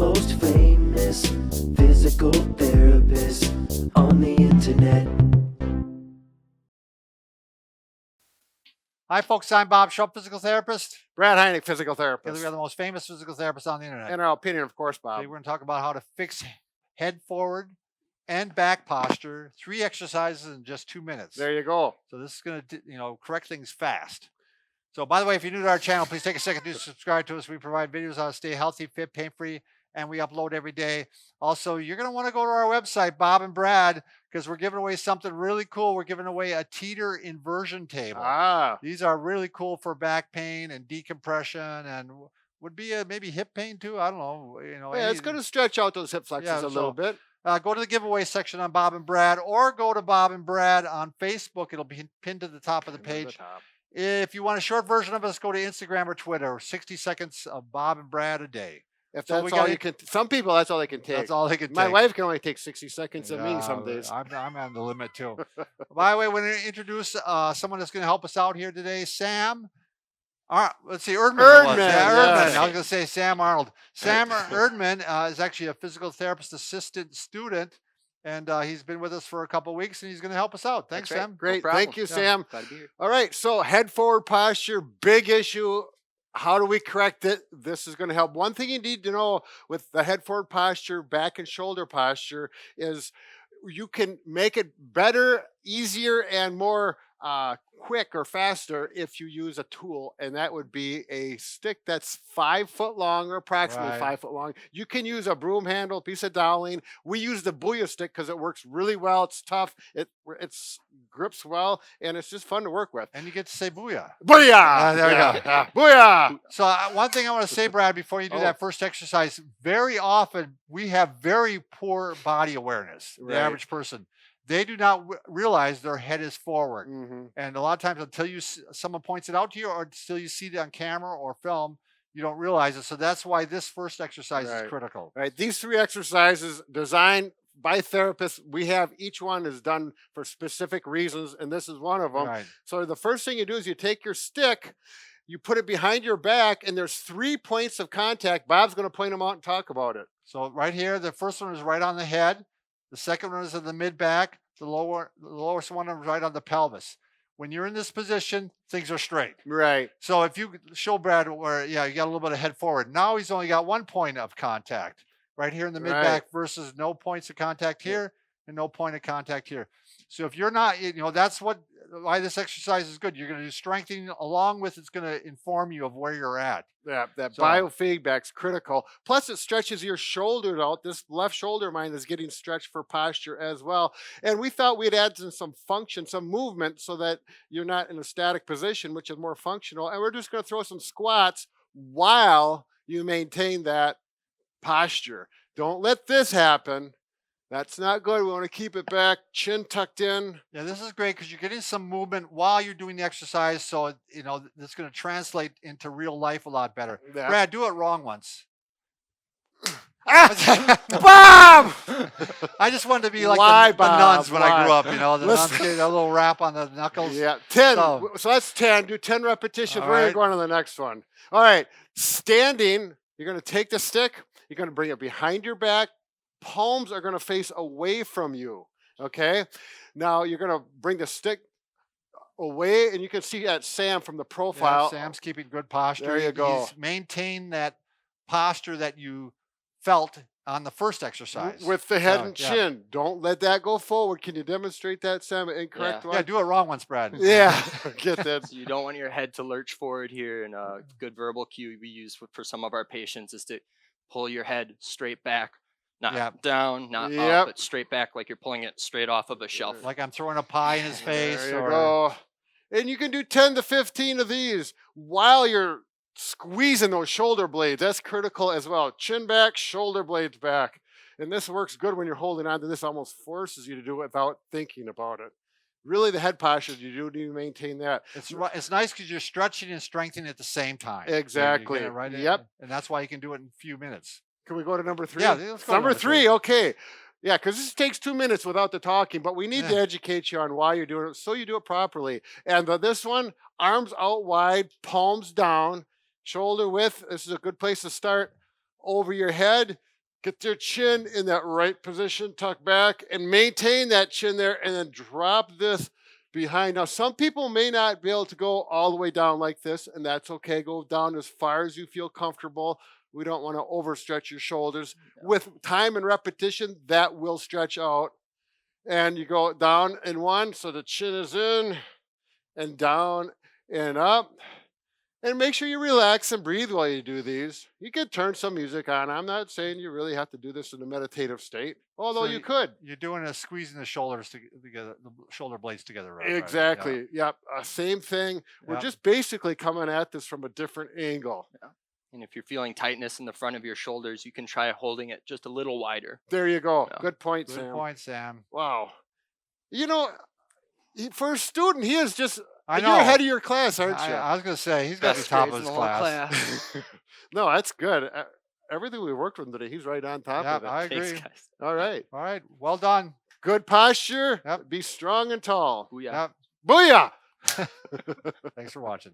most famous physical therapist on the internet. Hi, folks. I'm Bob Schrupp, physical therapist. Brad Heineck, physical Together therapist. we are the most famous physical therapists on the internet. In our opinion, of course, Bob. Today we're going to talk about how to fix head forward and back posture. 3 exercises in just 2 minutes. There you go. So this is going to, correct things fast. So by the way, if you're new to our channel, please take a second to subscribe to us. We provide videos on how to stay healthy, fit, pain-free, and we upload every day. Also, you're going to want to go to our website, Bob and Brad, because we're giving away something really cool. We're giving away a Teeter Inversion Table. These are really cool for back pain and decompression, and would be maybe hip pain too. I don't know. Yeah, it's going to stretch out those hip flexors a little bit. Go to the giveaway section on Bob and Brad, or go to Bob and Brad on Facebook. It'll be pinned to the top of the page. If you want a short version of us, go to Instagram or Twitter. 60 seconds of Bob and Brad a day. If that's all you can, some people, that's all they can take. That's all they can take. My wife can only take 60 seconds of me some days. I'm on the limit too. By the way, we're going to introduce someone that's going to help us out here today, Sam. Let's see, Erdman. Erdman. Erdman. I was going to say Sam Arnold. Sam Erdman is actually a physical therapist assistant student, and he's been with us for a couple of weeks, and he's going to help us out. Thanks, Sam. Great. No Thank you, Sam. Glad to be here. All right. So head forward posture, big issue. How do we correct it? This is going to help. One thing you need to know with the head forward posture, back and shoulder posture is you can make it better, easier, and more quick or faster if you use a tool, and that would be a stick that's 5 foot long or approximately 5 foot long. You can use a broom handle, piece of doweling. We use the Booyah stick because it works really well. It's tough. It grips well, and it's just fun to work with. And you get to say booyah. Booyah! There we go. Booyah! So one thing I want to say, Brad, before you do that first exercise, very often we have very poor body awareness. The average person. They do not realize their head is forward. And a lot of times until someone points it out to you or until you see it on camera or film, you don't realize it. So that's why this first exercise is critical. Right. These 3 exercises designed by therapists, we have each one is done for specific reasons, and this is one of them. So the first thing you do is you take your stick, you put it behind your back, and there's 3 points of contact. Bob's going to point them out and talk about it. So right here, the first one is right on the head. The second one is in the mid-back. The lowest one is right on the pelvis. When you're in this position, things are straight. Right. So if you show Brad where, you got a little bit of head forward. Now he's only got 1 point of contact right here in the mid-back versus no points of contact here and no point of contact here. So if you're not, that's why this exercise is good. You're going to do strengthening along with it's going to inform you of where you're at. Yeah, that biofeedback's critical. Plus, it stretches your shoulders out. This left shoulder of mine is getting stretched for posture as well. And we thought we'd add some function, some movement, so that you're not in a static position, which is more functional. And we're just going to throw some squats while you maintain that posture. Don't let this happen. That's not good. We want to keep it back, chin tucked in. Yeah, this is great because you're getting some movement while you're doing the exercise. So, it's going to translate into real life a lot better. Brad, do it wrong once. Bob! I just wanted to be like the nuns when I grew up. The nuns get a little rap on the knuckles. Yeah, 10. So that's 10. Do 10 repetitions. We're going to go on to the next one. All right. Standing, you're going to take the stick. You're going to bring it behind your back. Palms are going to face away from you, okay? Now, you're going to bring the stick away, and you can see that Sam from the profile. Yeah, Sam's keeping good posture. There you go. He's maintained that posture that you felt on the first exercise. With the head and chin. Don't let that go forward. Can you demonstrate that, Sam? Incorrect one? Yeah, do it wrong once, Brad. Yeah, get that. So you don't want your head to lurch forward here, and a good verbal cue we use for some of our patients is to pull your head straight back. Not down, not up, but straight back like you're pulling it straight off of a shelf. Like I'm throwing a pie in his face. There you go. And you can do 10 to 15 of these while you're squeezing those shoulder blades. That's critical as well. Chin back, shoulder blades back. And this works good when you're holding on to this. Almost forces you to do it without thinking about it. Really, the head posture, you do need to maintain that. It's nice because you're stretching and strengthening at the same time. Exactly. So right yep. And that's why you can do it in a few minutes. Can we go to number 3? Yeah, let's go to number 3. Okay. Yeah, because this takes 2 minutes without the talking, but we need to educate you on why you're doing it so you do it properly. And this one, arms out wide, palms down, shoulder width. This is a good place to start. Over your head, Get your chin in that right position, tuck back, and maintain that chin there, and then drop this behind. Now, some people may not be able to go all the way down like this, and that's okay. Go down as far as you feel comfortable. We don't want to overstretch your shoulders. With time and repetition, that will stretch out. And you go down in one, so the chin is in, and down and up. And make sure you relax and breathe while you do these. You could turn some music on. I'm not saying you really have to do this in a meditative state, although So you could. You're doing a squeezing the shoulders together, the shoulder blades together, right? Exactly. Yep. Same thing. We're just basically coming at this from a different angle. Yeah. And if you're feeling tightness in the front of your shoulders, you can try holding it just a little wider. There you go. Yeah. Good point, Good Sam. point, Sam. Wow. You know, for a student, he is just. I know. You're ahead of your class, aren't you? I was going to say, he's got to be top of his class. No, that's good. Everything we worked with today, he's right on top of it. I agree. Thanks, guys. All right. All right. Well Good posture. Yep. Be strong and tall. Booyah. Booyah! Thanks for watching.